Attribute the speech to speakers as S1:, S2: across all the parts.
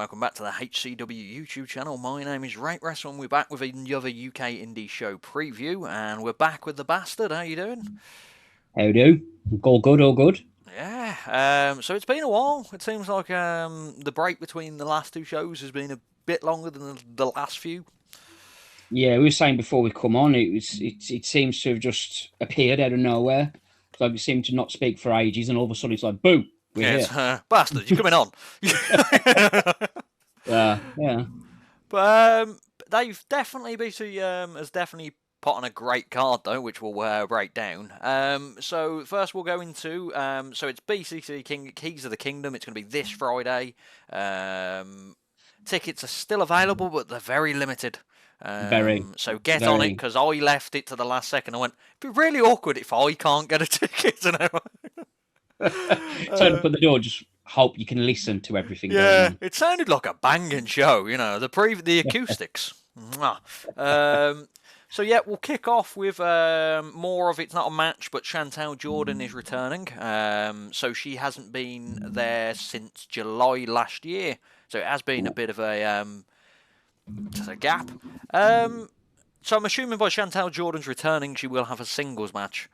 S1: welcome back to the HCW YouTube channel. My name is Rate Wrestle, and we're back with another UK Indie show preview, and we're back with the Bastard. How you doing?
S2: How do? All good, all good.
S1: Yeah, so it's been a while. It seems like the break between the last two shows has been a bit longer than the last few.
S2: Yeah, we were saying before we come on, it seems to have just appeared out of nowhere. It's like we seem to not speak for ages, and all of a sudden it's like, boom, we're
S1: Yeah, it's,
S2: here.
S1: Bastard, you're coming on.
S2: Yeah.
S1: But they've definitely has definitely put on a great card though, which we'll break down. So first we'll go into so it's BCC Keys of the Kingdom. It's going to be this Friday. Tickets are still available, but they're very limited.
S2: Very,
S1: So get on it,
S2: very.
S1: because I left it to the last second. I went, it'd be really awkward if I can't get a ticket.
S2: Turn up at the door, just hope you can listen to everything going
S1: Yeah,
S2: on.
S1: it sounded like a banging show, the acoustics. So yeah, we'll kick off with more of it's not a match, but Chantal Jordan is returning. So she hasn't been there since July last year, so it has been a bit of a gap. So I'm assuming by Chantal Jordan's returning, she will have a singles match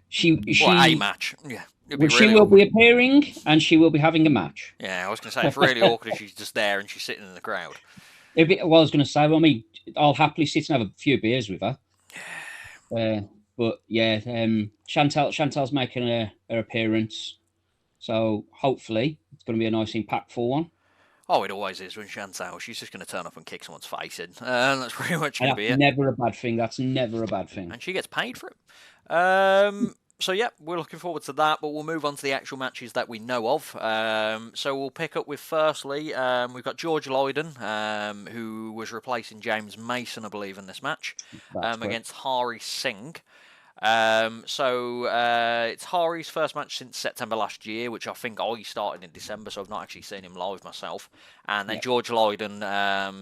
S2: She
S1: or a
S2: she
S1: match. Yeah, it'd be
S2: well, she
S1: really
S2: will
S1: awkward.
S2: be appearing, and she will be having a match.
S1: Yeah, I was gonna say it's really awkward if she's just there and she's sitting in the crowd.
S2: Well, I was going to say, well, I mean, I'll happily sit and have a few beers with her. Uh, but yeah, Chantal's making her appearance, so hopefully it's going to be a nice, impactful one.
S1: Oh, it always is when Chantal. She's just going to turn up and kick someone's face in. That's pretty much
S2: And
S1: going to
S2: that's
S1: be it.
S2: never a bad thing. That's never a bad thing.
S1: And she gets paid for it. So, yeah, we're looking forward to that, but we'll move on to the actual matches that we know of. So we'll pick up with, firstly, we've got George Lydon, who was replacing James Mason, I believe, in this match,
S2: That's correct.
S1: against Hari Singh. It's Hari's first match since September last year, which I think I started in December, so I've not actually seen him live myself. And then
S2: Yeah.
S1: George Lydon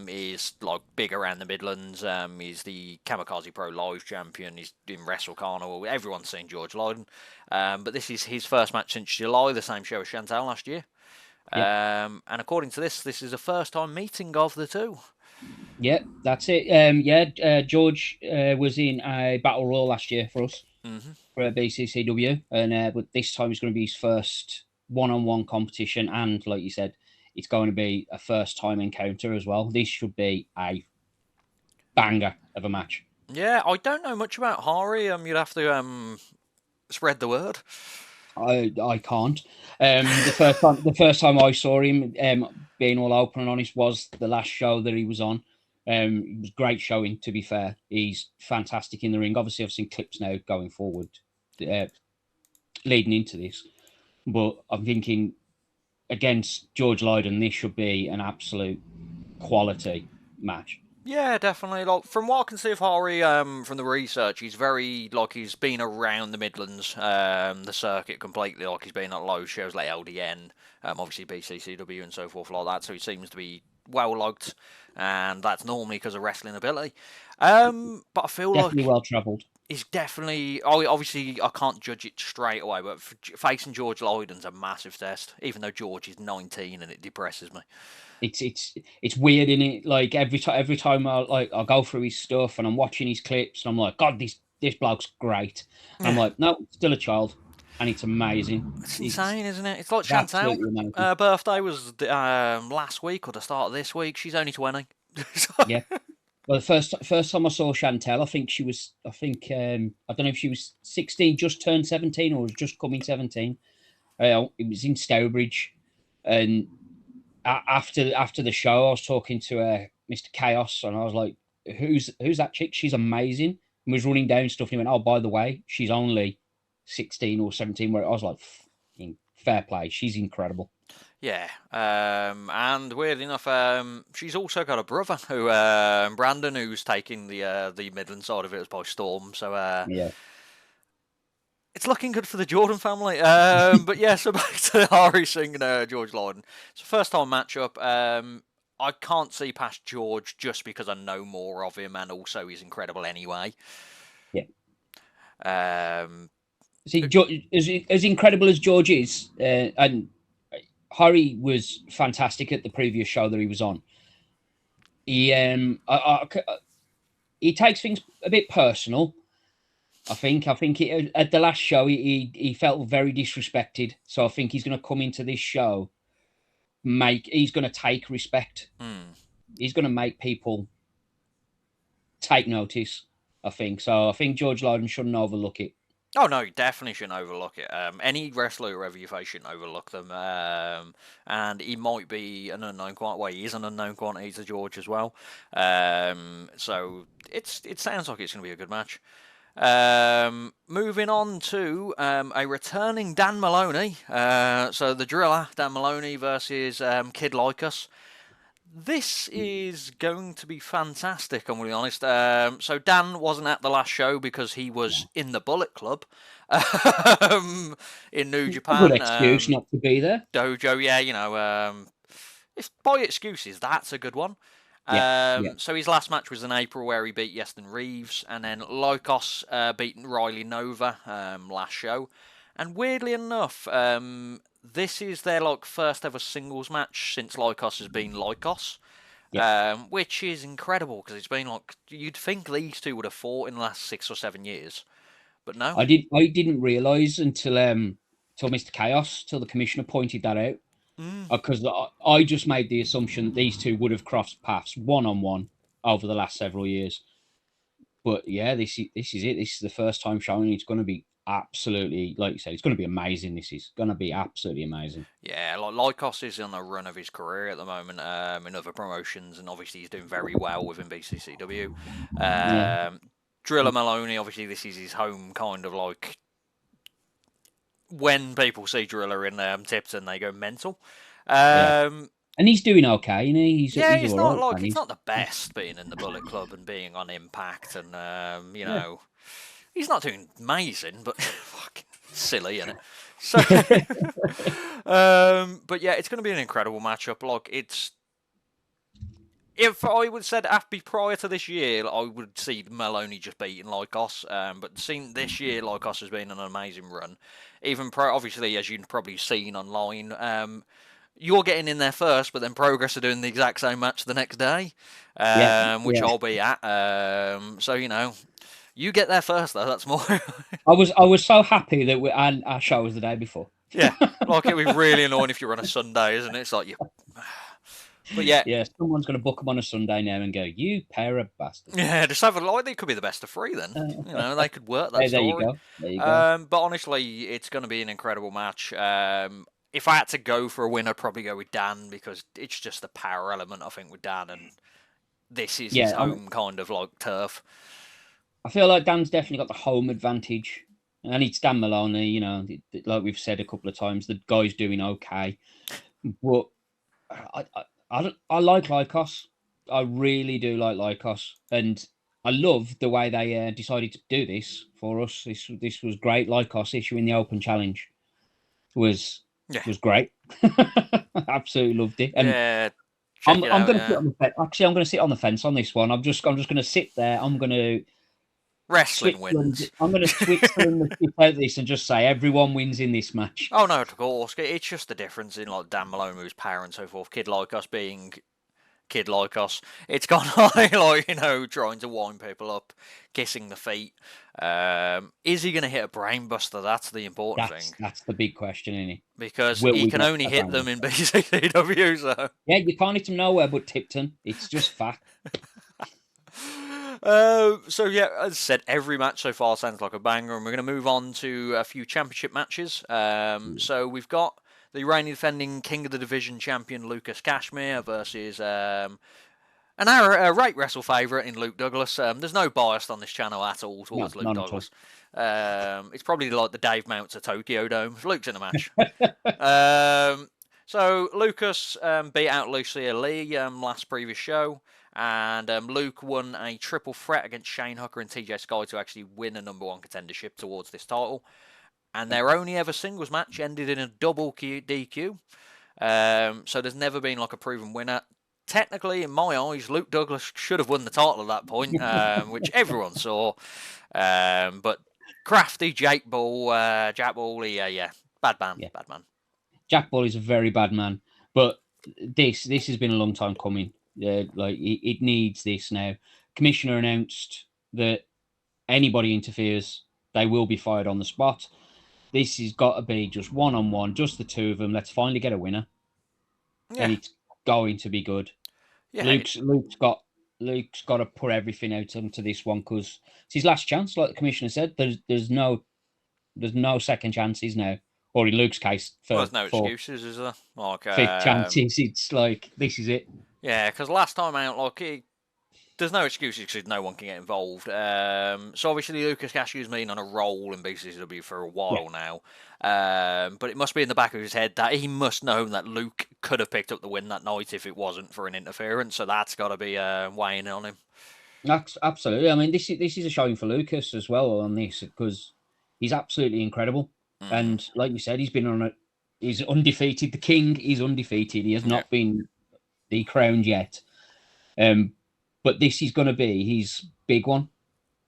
S1: is like big around the Midlands. He's the Kamikaze Pro Live champion. He's in Wrestle Carnival. Everyone's seen George Lydon. But this is his first match since July, the same show as Chantal last year.
S2: Yeah.
S1: And according to this is a first time meeting of the two.
S2: Yeah, that's it. George was in a battle royal last year for us
S1: Mm-hmm.
S2: for BCCW, and but this time it's going to be his first one-on-one competition, and like you said, it's going to be a first-time encounter as well. This should be a banger of a match.
S1: Yeah, I don't know much about Hari. You'd have to spread the word.
S2: I can't. The first time I saw him, being all open and honest, was the last show that he was on. It was great showing. To be fair, he's fantastic in the ring. Obviously, I've seen clips now going forward, uh, leading into this, but I'm thinking against George Lydon, this should be an absolute quality match.
S1: Yeah, definitely. Like from what I can see of Hari, from the research, he's been around the Midlands, the circuit completely. Like he's been at low shows like LDN, obviously BCCW and so forth like that. So he seems to be well liked, and that's normally because of wrestling ability. But I feel
S2: Definitely
S1: like
S2: well travelled.
S1: he's definitely. Oh, obviously I can't judge it straight away, but facing George Lydon's a massive test. Even though George is 19, and it depresses me.
S2: It's weird in it. Like every time I go through his stuff and I'm watching his clips and I'm like, God, this bloke's great. And I'm
S1: Yeah.
S2: like, no, still a child, and it's amazing.
S1: It's
S2: It's
S1: insane, isn't it? It's like Chantal.
S2: absolutely amazing.
S1: Her birthday was last week or the start of this week. She's only 20.
S2: Yeah. Well, the first time I saw Chantel, I think she was. I don't know if she was 16, just turned 17, or was just coming 17. It was in Stourbridge, and after the show, I was talking to Mr. Chaos, and I was like, "Who's that chick? She's amazing." And was running down stuff, and he went, "Oh, by the way, she's only 16 or 17." Where I was like, "Fair play, she's incredible."
S1: Yeah, and weird enough, she's also got a brother who, Brandon, who's taking the Midland side of it by storm. So
S2: Yeah,
S1: it's looking good for the Jordan family. But yeah, so back to Hari Singh and George Lydon. It's a first time matchup. I can't see past George just because I know more of him, and also he's incredible anyway.
S2: yeah.
S1: Um,
S2: See, as incredible as George is, and Harry was fantastic at the previous show that he was on. He takes things a bit personal. I think at the last show he felt very disrespected. So I think he's going to come into this show, he's going to take respect. He's going to make people take notice. I think so. I think George Lydon shouldn't overlook it.
S1: Oh no, you definitely shouldn't overlook it. Any wrestler whoever you face shouldn't overlook them. And he might be an unknown quantity. Well, he is an unknown quantity to George as well. So it sounds like it's going to be a good match. Moving on to a returning Dan Maloney. So the Driller, Dan Maloney versus Kid Like Us. This is going to be fantastic, I'm going to be honest. So Dan wasn't at the last show because he was in the Bullet Club in New Japan.
S2: Good excuse not to be there.
S1: Dojo, yeah, you know. If by excuses, that's a good one. So his last match was in April where he beat Yeston Reeves, and then Lykos beat Riley Nova last show. And weirdly enough, this is their first ever singles match since Lykos has been Lykos, which is incredible because it's been you'd think these two would have fought in the last 6 or 7 years, but no.
S2: I didn't realise until Mr. Chaos, till the commissioner pointed that out, because I just made the assumption that these two would have crossed paths one-on-one over the last several years. But yeah, this is it. This is the first time showing. It's going to be absolutely, like you said, it's going to be amazing. This is going to be absolutely amazing.
S1: Yeah, Lykos is on the run of his career at the moment in other promotions, and obviously he's doing very well within BCCW. Driller Maloney, obviously this is his home kind of when people see Driller in Tipton, they go mental.
S2: And he's doing okay, you know. He's
S1: not it's not the best being in the Bullet Club and being on Impact, and you know, he's not doing amazing, but fucking silly, isn't it? So, but yeah, it's going to be an incredible matchup. If I would have said prior to this year, I would see Maloney just beating Lykos. But seeing this year, Lykos has been an amazing run. Even obviously, as you've probably seen online, you're getting in there first, but then Progress are doing the exact same match the next day, which I'll be at. So you know, you get there first though. That's more.
S2: I was so happy that our show was the day before.
S1: Yeah, it'd be really annoying if you're on a Sunday, isn't it? It's like you. But
S2: yeah, someone's going to book them on a Sunday now and go, "You pair of bastards."
S1: Yeah, just have they could be the best of 3 then. You know, they could work that story.
S2: There you go.
S1: But honestly, it's going to be an incredible match. If I had to go for a win, I'd probably go with Dan because it's just the power element, I think, with Dan, and this is his home kind of turf.
S2: I feel like Dan's definitely got the home advantage, and it's Dan Maloney. You know, like we've said a couple of times, the guy's doing okay, but I like Lykos. I really do like Lykos, and I love the way they decided to do this for us. This was great. Lykos issuing the open challenge was great. Absolutely loved it. And I'm going to sit on the fence. Actually, I'm going to sit on the fence on this one. I'm just going to sit there. I'm going to
S1: wrestling wins.
S2: I'm going to switch from this and just say everyone wins in this match.
S1: Oh no, of course. It's just the difference in Dan Maloney's power and so forth. Kid Like Us being Kid Like Us. It's gone trying to wind people up, kissing the feet. Is he going to hit a brainbuster? That's the important thing.
S2: That's the big question, isn't it?
S1: Because he can only hit them in BCCW. So
S2: yeah, you can't hit them nowhere but Tipton. It's just fact.
S1: So yeah, as I said, every match so far sounds like a banger, and we're going to move on to a few championship matches. So we've got the reigning defending King of the Division champion Lucas Cashmere versus a rate wrestle favourite in Luke Douglas. There's no bias on this channel at all towards Luke Douglas. It's probably like the Dave Mounts of Tokyo Dome. Luke's in a match. So Lucas beat out Lucia Lee last previous show. And Luke won a triple threat against Shane Hooker and TJ Sky to actually win a number 1 contendership towards this title. And their only ever singles match ended in a double DQ. So there's never been a proven winner. Technically, in my eyes, Luke Douglas should have won the title at that point, which everyone saw. But crafty Jack Ball, bad man.
S2: Jack Bull is a very bad man, but this has been a long time coming. Like it needs this now. Commissioner announced that anybody interferes, they will be fired on the spot. This has got to be just one-on-one, just the two of them. Let's finally get a winner,
S1: Yeah,
S2: and it's going to be good.
S1: yeah.
S2: Luke's got to put everything out into this one because it's his last chance. Like the commissioner said, there's no second chances now, or in Luke's case,
S1: Well,
S2: for
S1: there's no excuses, is there? Like,
S2: fifth chances. It's like this is it.
S1: yeah, because last time out, like, there's no excuses because no one can get involved. So obviously Lucas Cashew's been on a roll in BCCW for a while now. But it must be in the back of his head that he must know that Luke could have picked up the win that night if it wasn't for an interference. So that's got to be weighing on him.
S2: Absolutely. I mean, this is a showing for Lucas as well on this because he's absolutely incredible. And like you said, he's undefeated. The king is undefeated. He has not been decrowned yet. But this is going to be his big one,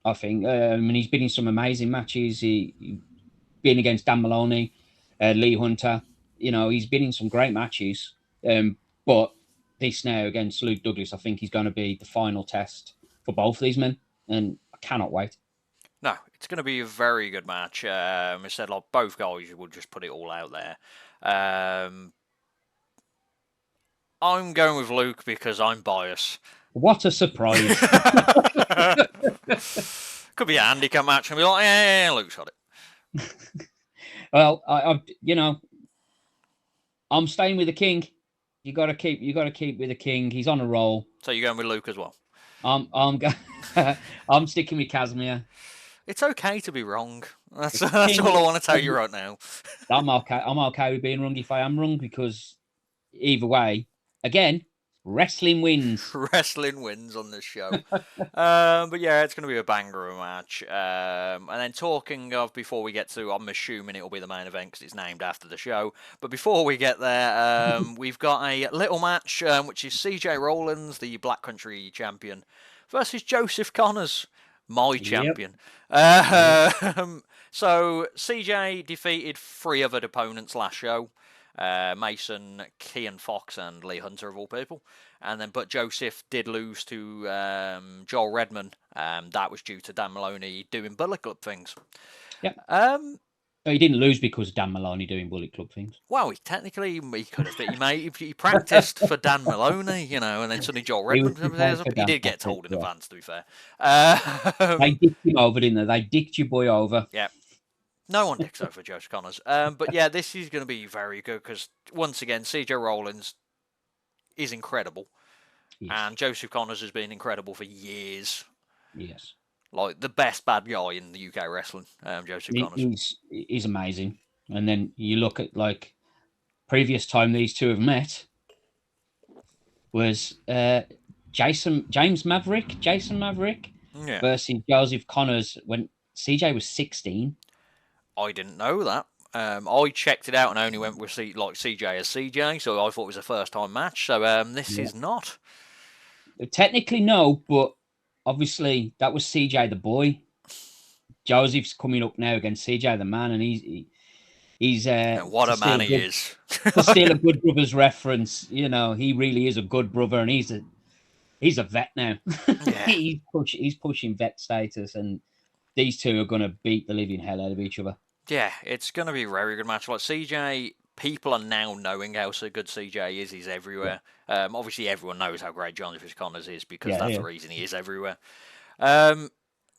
S2: I think. And he's been in some amazing matches. He been against Dan Maloney, Lee Hunter. You know, he's been in some great matches. But this now against Luke Douglas, I think he's going to be the final test for both of these men, and I cannot wait.
S1: No, it's going to be a very good match. I said, like, both guys will just put it all out there. I'm going with Luke because I'm biased.
S2: What a surprise.
S1: Could be a handicap match and be like, yeah, Luke's got it.
S2: Well, I'm staying with the king. You got to keep with the king. He's on a roll.
S1: So you're going with Luke as well?
S2: I'm sticking with Casimir.
S1: It's okay to be wrong. That's all I want to tell you right now.
S2: I'm okay with being wrong if I am wrong because either way, again, wrestling wins.
S1: Wrestling wins on this show. But yeah, it's going to be a banger of a match. And then talking of, before we get to, I'm assuming it'll be the main event because it's named after the show. But before we get there, we've got a little match, which is CJ Rollins, the Black Country champion, versus Joseph Connors, my champion. So CJ defeated 3 other opponents last show. Mason, Kean Fox, and Lee Hunter of all people, but Joseph did lose to Joel Redman. That was due to Dan Maloney doing Bullet Club things.
S2: Yeah. He didn't lose because Dan Maloney doing Bullet Club things.
S1: Well, he could have, but he practiced for Dan Maloney, you know, and then suddenly Joel Redman. He did get told in advance, to be fair.
S2: They dicked him over, didn't they? They dicked your boy over.
S1: Yeah. No one dicks over Joseph Connors. But yeah, this is going to be very good because, once again, CJ Rollins is incredible. Yes. And Joseph Connors has been incredible for years.
S2: Yes.
S1: Like, the best bad guy in the UK wrestling, Joseph Connors.
S2: He's amazing. And then you look at, like, previous time these two have met was Jason Maverick versus Joseph Connors when CJ was 16.
S1: I didn't know that. I checked it out and only went with CJ as CJ, so I thought it was a first-time match. So this is not.
S2: Technically, no, but obviously that was CJ the boy. Joseph's coming up now against CJ the man, and he's
S1: what a man he is.
S2: To steal a Good Brothers reference, you know, he really is a good brother, and he's a vet now. Yeah. he's pushing vet status, and these two are going to beat the living hell out of each other.
S1: Yeah, it's going to be a very good match. Like, CJ, people are now knowing how so good CJ is. He's everywhere. Yeah. Obviously, everyone knows how great Jonathan Connors is because that's the reason he is everywhere.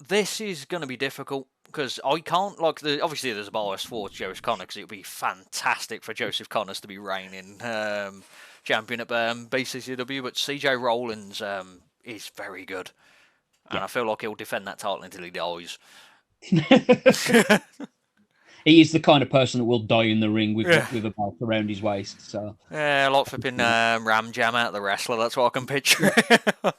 S1: This is going to be difficult because I can't, obviously there's a bias for Joseph Connors because it would be fantastic for Joseph Connors to be reigning champion at BCCW, but CJ Rollins is very good. And I feel like he'll defend that title until he dies.
S2: He is the kind of person that will die in the ring with a belt around his waist. So
S1: yeah, like flipping ram jam out the wrestler. That's what I can picture.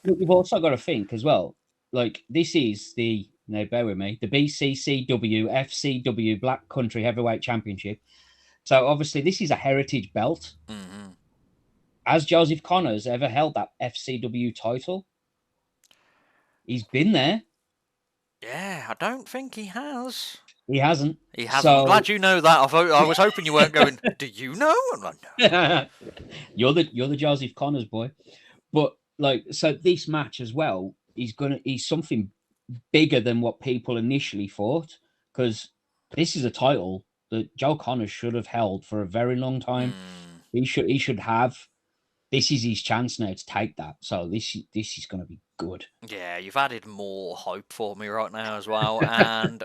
S2: You've also got to think as well. Like, this is bear with me, the BCCW FCW Black Country Heavyweight Championship. So obviously this is a heritage belt. Mm-hmm. Has Joseph Connors ever held that FCW title? He's been there.
S1: Yeah, I don't think he has.
S2: He hasn't.
S1: He hasn't. I'm
S2: So
S1: glad you know that. I was hoping you weren't going, do you know? I'm like, no.
S2: you're the Joseph Connors boy. But like, so this match as well, he's something bigger than what people initially thought, because this is a title that Joe Connors should have held for a very long time.
S1: Mm,
S2: He should have. This is his chance now to take that. So this is going to be good.
S1: yeah, you've added more hope for me right now as well. And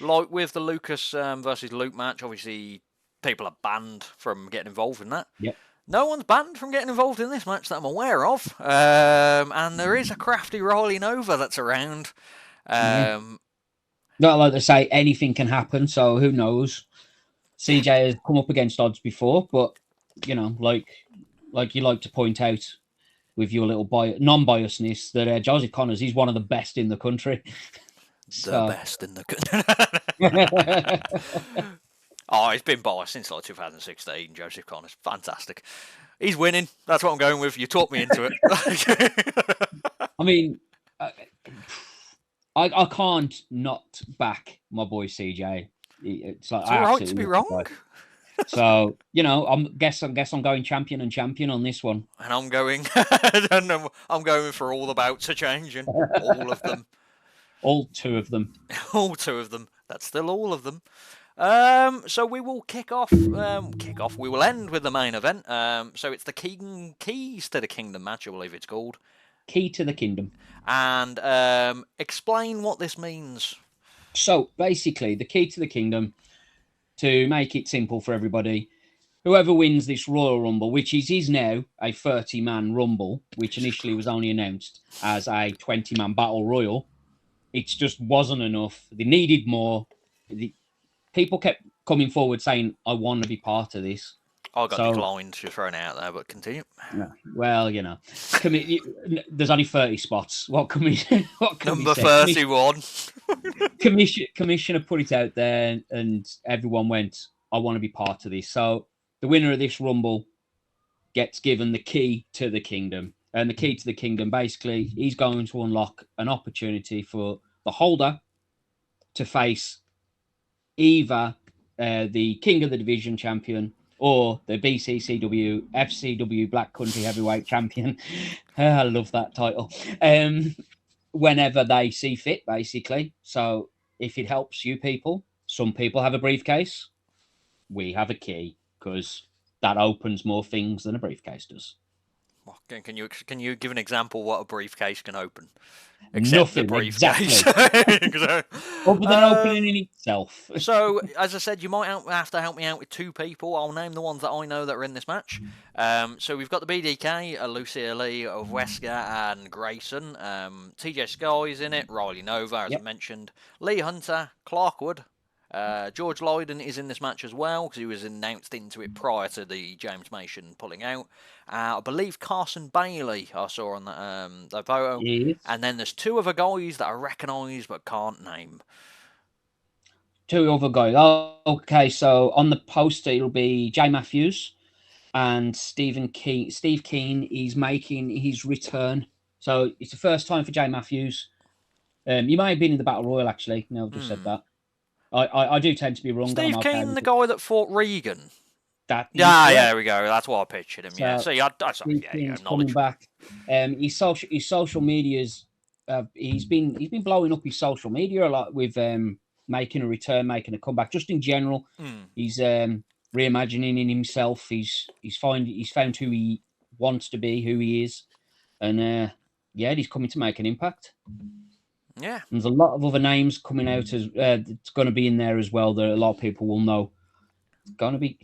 S1: like with the Lucas versus Luke match, obviously people are banned from getting involved in that.
S2: Yep.
S1: No one's banned from getting involved in this match that I'm aware of. And there is a crafty Riley Nova that's around.
S2: Yeah.
S1: Um,
S2: Not like to say anything can happen, so who knows? CJ has come up against odds before, but like you like to point out with your little non-biasness, that Joseph Connors, he's one of the best in the country.
S1: the
S2: So
S1: best in the. Oh, he's been biased since like 2016. Joseph Connors, fantastic. He's winning. That's what I'm going with. You talked me into it.
S2: I mean, I can't not back my boy CJ. It's like
S1: It's
S2: I
S1: all right to
S2: absolutely
S1: be
S2: love the
S1: wrong.
S2: guy. So I'm going champion on this one.
S1: And I'm going. I don't know. I'm going for all the bouts are changing. All of them.
S2: All two of them.
S1: All two of them. That's still all of them. So we will kick off. We will end with the main event. So it's the Keys to the Kingdom match, I believe it's called.
S2: Key to the Kingdom.
S1: And explain what this means.
S2: So basically, the Key to the Kingdom, to make it simple for everybody, whoever wins this Royal Rumble, which is now a 30-man Rumble, which initially was only announced as a 20-man Battle Royal, it just wasn't enough. They needed more. People kept coming forward saying, I want to be part of this.
S1: I got declined, just thrown out there, but continue.
S2: Yeah, well, there's only 30 spots. What can we
S1: Number 31.
S2: Commissioner put it out there, and everyone went, I want to be part of this. So the winner of this Rumble gets given the key to the kingdom. And the key to the kingdom, basically, he's going to unlock an opportunity for the holder to face either the King of the Division champion or the BCCW FCW Black Country Heavyweight Champion. I love that title. Whenever they see fit, basically. So if it helps you people, some people have a briefcase. We have a key, because that opens more things than a briefcase does.
S1: Can you give an example what a briefcase can open?
S2: Except nothing, the briefcase.
S1: Exactly.
S2: Other than opening in itself.
S1: So, as I said, you might have to help me out with two people. I'll name the ones that I know that are in this match. So we've got the BDK, Lucia Lee of Wesker and Grayson. TJ Sky's in it, Riley Nova, as I mentioned. Lee Hunter, Clark Wood. George Lydon is in this match as well, because he was announced into it prior to the James Mason pulling out. I believe Carson Bailey I saw on that photo.
S2: Yes.
S1: And then there's two other guys that I recognise but can't name.
S2: Two other guys. Oh, okay, so on the poster it'll be Jay Matthews and Steve Keane is making his return. So it's the first time for Jay Matthews. You may have been in the Battle Royal, actually. No, I've just said that. I do tend to be wrong.
S1: Steve Keane, the guy that fought Regan.
S2: There
S1: we go. That's why I pictured him. Yeah. So
S2: coming back. His social medias. He's been blowing up his social media a lot with making a return, making a comeback. Just in general, he's reimagining in himself. He's found who he wants to be, who he is, and he's coming to make an impact.
S1: Yeah,
S2: there's a lot of other names coming out as it's going to be in there as well that a lot of people will know. It's gonna be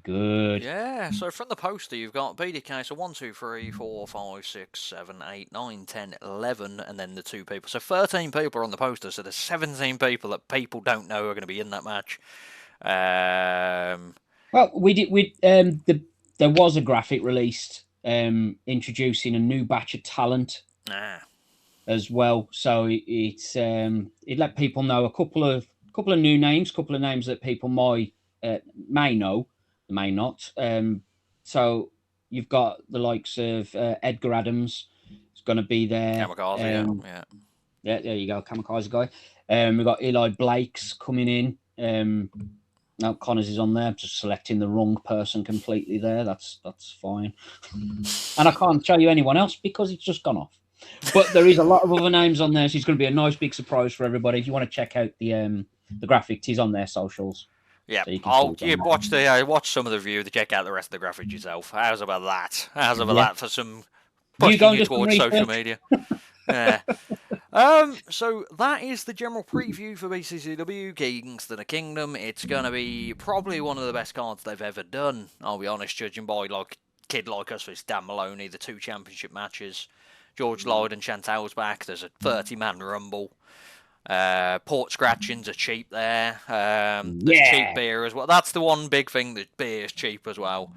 S2: good.
S1: Yeah. So from the poster, you've got BDK. So 1, 2, 3, 4, 5, 6, 7, 8, 9, 10, 11, and then the two people. So 13 people are on the poster. So there's 17 people that people don't know are going to be in that match.
S2: Well, there was a graphic released introducing a new batch of talent. As well, so it let people know a couple of new names, couple of names that people may know, may not. So you've got the likes of Edgar Adams is going to be there.
S1: Kamikaze, yeah.
S2: Yeah, there you go, Kamikaze guy. We've got Eli Blake's coming in. Now Connors is on there. I'm just selecting the wrong person completely there. That's fine. And I can't show you anyone else because it's just gone off. But there is a lot of other names on there, so it's going to be a nice big surprise for everybody. If you want to check out the graphics, he's on their socials.
S1: Yeah,
S2: So you can
S1: I'll
S2: see
S1: watch some of the review. Check out the rest of the graphics yourself. How's about that? How's about
S2: Yeah.
S1: that for some
S2: You go
S1: pushing
S2: and
S1: you
S2: do some
S1: towards social
S2: research.
S1: media? Yeah. So that is the general preview for BCCW Kingston Kingdom. It's gonna be probably one of the best cards they've ever done. I'll be honest, judging by like kid like us with Dan Maloney, the 2 championship matches, George Lloyd and Chantal's back. There's a 30-man rumble. Port scratchings are cheap there. There's cheap beer as well. That's the one big thing, that beer is cheap as well.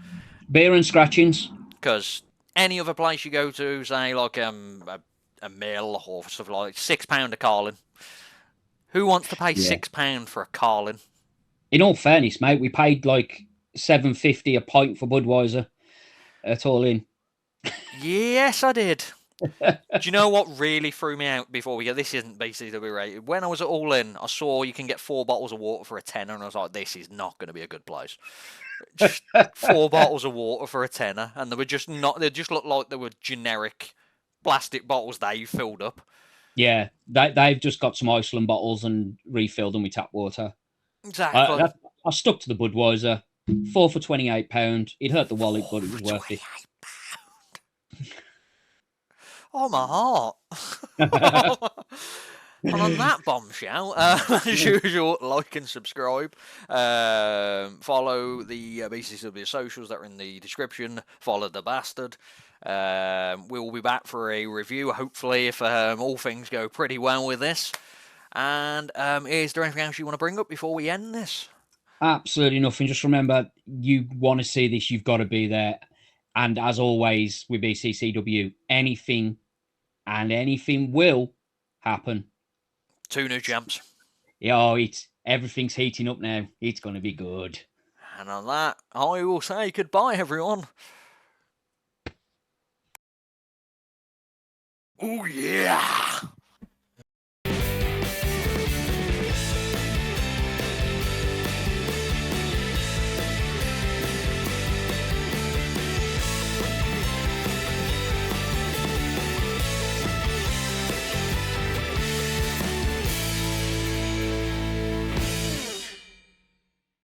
S2: Beer and scratchings.
S1: Because any other place you go to, say like a mill or stuff like £6 a Carlin. Who wants to pay £6 for a Carlin?
S2: In all fairness, mate, we paid like $7.50 a pint for Budweiser. That's all in.
S1: Yes, I did. Do you know what really threw me out before we get? This isn't BCW rated. When I was at All In, I saw you can get 4 bottles of water for a tenner, and I was like, this is not going to be a good place. Just 4 bottles of water for a tenner, and they were just not. They just looked like they were generic plastic bottles they filled up.
S2: Yeah, they've just got some Iceland bottles and refilled them with tap water.
S1: Exactly.
S2: I stuck to the Budweiser. 4 for £28. It hurt the wallet, but it was worth it.
S1: Oh, my heart. And on that bombshell, as usual, like and subscribe. Follow the BCCW socials that are in the description. Follow the bastard. We'll be back for a review, hopefully, if all things go pretty well with this. And is there anything else you want to bring up before we end this?
S2: Absolutely nothing. Just remember, you want to see this, you've got to be there. And as always with BCCW, anything and anything will happen.
S1: 2 new champs.
S2: Yeah, everything's heating up now. It's going to be good.
S1: And on that, I will say goodbye, everyone. Oh, yeah.